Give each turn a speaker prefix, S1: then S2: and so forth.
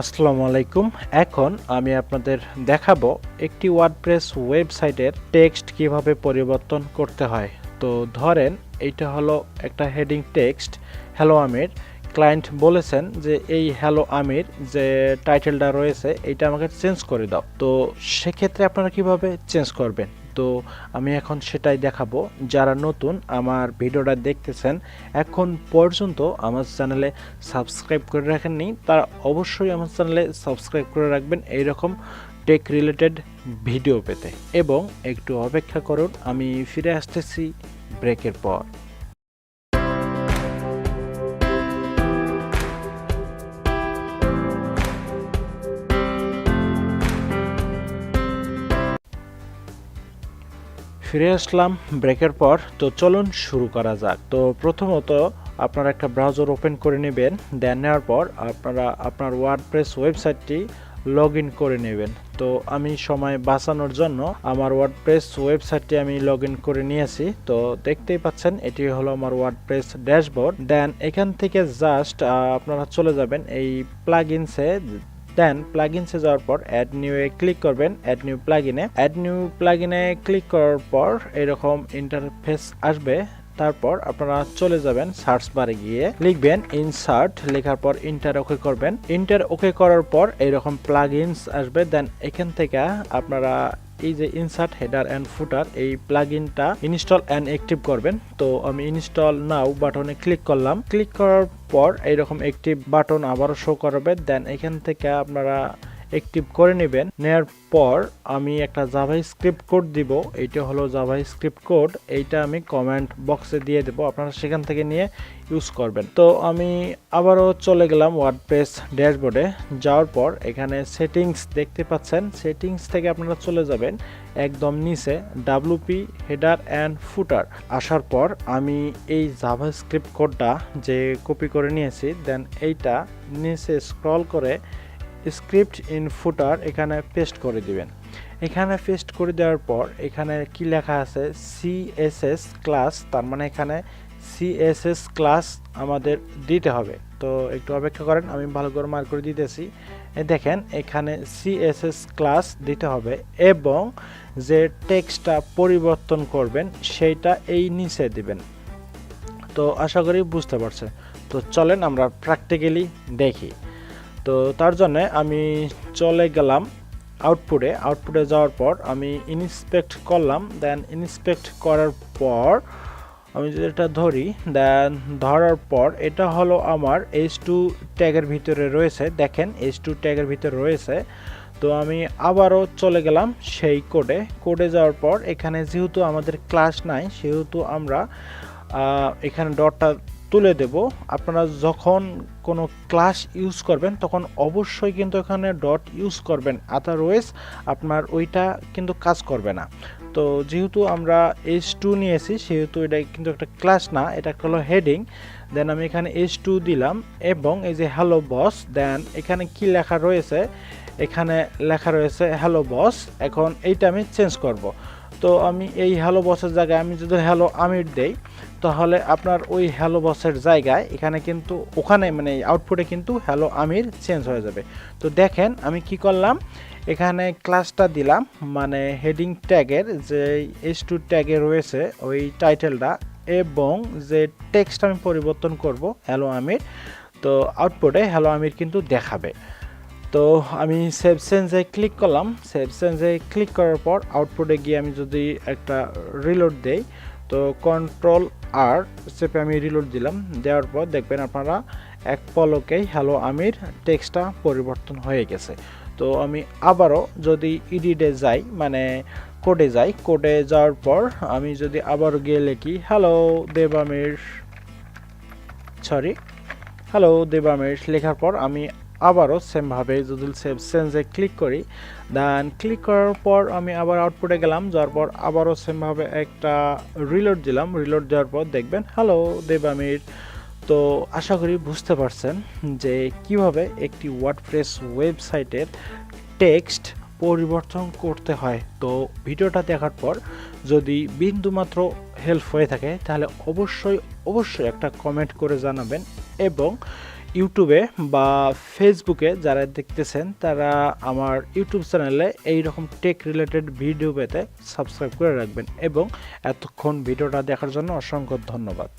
S1: আসসালামু আলাইকুম। এখন আমি আপনাদের দেখাবো একটি ওয়ার্ডপ্রেস ওয়েবসাইটের টেক্সট কিভাবে পরিবর্তন করতে হয়। তো ধরেন এইটা হলো একটা হেডিং টেক্সট, হ্যালো আমির। ক্লায়েন্ট বলেছেন যে এই হ্যালো আমির যে টাইটেলটা রয়েছে এইটা আমাকে চেঞ্জ করে দাও। তো সেক্ষেত্রে আপনারা কিভাবে চেঞ্জ করবেন, তো আমি এখন সেটাই দেখাবো। যারা নতুন আমার ভিডিওটা দেখতেছেন, এখন পর্যন্ত আমার চ্যানেলে সাবস্ক্রাইব করে রাখেননি, তারা অবশ্যই আমার চ্যানেলে সাবস্ক্রাইব করে রাখবেন এইরকম টেক রিলেটেড ভিডিও পেতে। এবং একটু অপেক্ষা করুন, আমি ফিরে আসতেছি ব্রেকের পর। ফিরে আসলাম ব্রেকের পর। তো চলুন শুরু করা যাক। তো প্রথমত আপনারা একটা ব্রাউজার ওপেন করে নেবেন, দেন নেওয়ার পর আপনারা আপনার ওয়ার্ডপ্রেস ওয়েবসাইটটি লগ ইন করে নেবেন। তো আমি সময় বাঁচানোর জন্য আমার ওয়ার্ডপ্রেস ওয়েবসাইটটি আমি লগ ইন করে নিয়েছি। তো দেখতেই পাচ্ছেন এটি হলো আমার ওয়ার্ডপ্রেস ড্যাশবোর্ড। দেন এখান থেকে জাস্ট আপনারা চলে যাবেন এই প্লাগইনসে। দেন প্লাগইনসে যাওয়ার পর অ্যাড নিউ এ ক্লিক করবেন, অ্যাড নিউ প্লাগইনে ক্লিক করার পর এরকম ইন্টারফেস আসবে। তারপর আপনারা চলে যাবেন সার্চ বারে, গিয়ে লিখবেন ইনসার্ট, লেখার পর ইন্টার ওকে করবেন। ইন্টার ওকে করার পর এরকম প্লাগইনস আসবে। দেন এখান থেকে আপনারা এই যে ইনসার্ট হেডার অ্যান্ড ফুটার এই প্লাগইনটা ইনস্টল অ্যান্ড অ্যাক্টিভ করবেন। তো আমি ইনস্টল নাও বাটনে ক্লিক করলাম। ক্লিক করার পর এইরকম অ্যাক্টিভ বাটন আবারও শো করবে। দেন এখান থেকে আপনারা অ্যাক্টিভ করে নেবেন। নেওয়ার পর আমি একটা জাভাস্ক্রিপ্ট কোড দিব, এইটা হলো জাভাস্ক্রিপ্ট কোড, এইটা আমি কমেন্ট বক্সে দিয়ে দেব, আপনারা সেখান থেকে নিয়ে ইউজ করবেন। তো আমি আবারও চলে গেলাম ওয়ার্ডপ্রেস ড্যাশবোর্ডে। যাওয়ার পর এখানে সেটিংস দেখতে পাচ্ছেন, সেটিংস থেকে আপনারা চলে যাবেন একদম নিচে ডাব্লুপি হেডার অ্যান্ড ফুটার। আসার পর আমি এই জাভাস্ক্রিপ্ট কোডটা যে কপি করে নিয়েছি, দেন এইটা নিচে স্ক্রল করে স্ক্রিপ্ট ইন ফুটার এখানে পেস্ট করে দিবেন। এখানে পেস্ট করে দেওয়ার পর এখানে কি লেখা আছে সিএসএস ক্লাস, তার মানে এখানে সিএসএস ক্লাস আমাদের দিতে হবে। তো একটু অপেক্ষা করেন, আমি ভালো করে মার্ক করে দিতেছি। দেখেন এখানে সিএসএস ক্লাস দিতে হবে এবং যে টেক্সটটা পরিবর্তন করবেন সেইটা এই নিচে দিবেন। তো আশা করি বুঝতে পারছেন। তো চলেন আমরা প্র্যাকটিক্যালি দেখি। তো তার জন্য আমি চলে গেলাম আউটপুটে যাওয়ার পর আমি ইন্সপেক্ট করলাম। দেন ইন্সপেক্ট করার পর আমি যেটা ধরি, দেন ধরার পর এটা হলো আমার H2 ট্যাগের ভিতরে রয়েছে। দেখেন H2 ট্যাগের ভিতরে রয়েছে। তো আমি আবারও চলে গেলাম সেই কোডে যাওয়ার পর এখানে যেহেতু আমাদের ক্লাস নাই, সেহেতু আমরা এখানে ডটটা তুলে দেব। আপনারা যখন কোনো ক্লাস ইউজ করবেন তখন অবশ্যই কিন্তু এখানে ডট ইউজ করবেন, আদারওয়াইজ আপনার ওইটা কিন্তু কাজ করবে না। তো যেহেতু আমরা H2 নিয়েছি সেহেতু এটা কিন্তু একটা ক্লাস না, এটা একটা হলো হেডিং। দেন আমি এখানে H2 দিলাম এবং এই যে হ্যালো বস, দেন এখানে কি লেখা রয়েছে, এখানে লেখা রয়েছে হ্যালো বস। এখন এইটা আমি চেঞ্জ করব। তো আমি এই হ্যালো বসের জায়গায় আমি যদি হ্যালো আমির দেই, তাহলে আপনার ওই হ্যালো বসের জায়গায় এখানে কিন্তু ওখানে মানে আউটপুটে কিন্তু হ্যালো আমির চেঞ্জ হয়ে যাবে। তো দেখেন আমি কি করলাম, এখানে ক্লাসটা দিলাম, মানে হেডিং ট্যাগের যে H2 ট্যাগে রয়েছে ওই টাইটেলটা এবং যে টেক্সট আমি পরিবর্তন করব হ্যালো আমির, তো আউটপুটে হ্যালো আমির কিন্তু দেখাবে। তো আমি সেভ চেঞ্জে ক্লিক করলাম। সেভ চেঞ্জে ক্লিক করার পর আউটপুটে গিয়ে আমি যদি একটা রিলোড দেই, তো কন্ট্রোল আর চেপে আমি রিলোড দিলাম। দেওয়ার পর দেখবেন আপনারা এক পলকেই হ্যালো আমির টেক্সটটা পরিবর্তন হয়ে গেছে। তো আমি আবারও যদি এডিটে যাই, মানে কোডে যাওয়ার পর আমি যদি আবারও গিয়ে লিখি হ্যালো দেবামির লেখার পর আমি আবারও সেমভাবে যদি সেভ চেঞ্জে ক্লিক করি, দেন ক্লিক করার পর আমি আবার আউটপুটে গেলাম। যাওয়ার পর আবারও সেমভাবে একটা রিলোড দিলাম। রিলোড দেওয়ার পর দেখবেন হ্যালো দেবামির। তো আশা করি বুঝতে পারছেন যে কিভাবে একটি ওয়ার্ডপ্রেস ওয়েবসাইটের টেক্সট পরিবর্তন করতে হয়। তো ভিডিওটা দেখার পর যদি বিন্দুমাত্র হেল্প হয়ে থাকে তাহলে অবশ্যই একটা কমেন্ট করে জানাবেন এবং ইউটিউবে বা ফেসবুকে যারা দেখতেছেন তারা আমার ইউটিউব চ্যানেলে এই রকম টেক রিলেটেড ভিডিও পেতে সাবস্ক্রাইব করে রাখবেন এবং এতক্ষণ ভিডিওটা দেখার জন্য অসংখ্য ধন্যবাদ।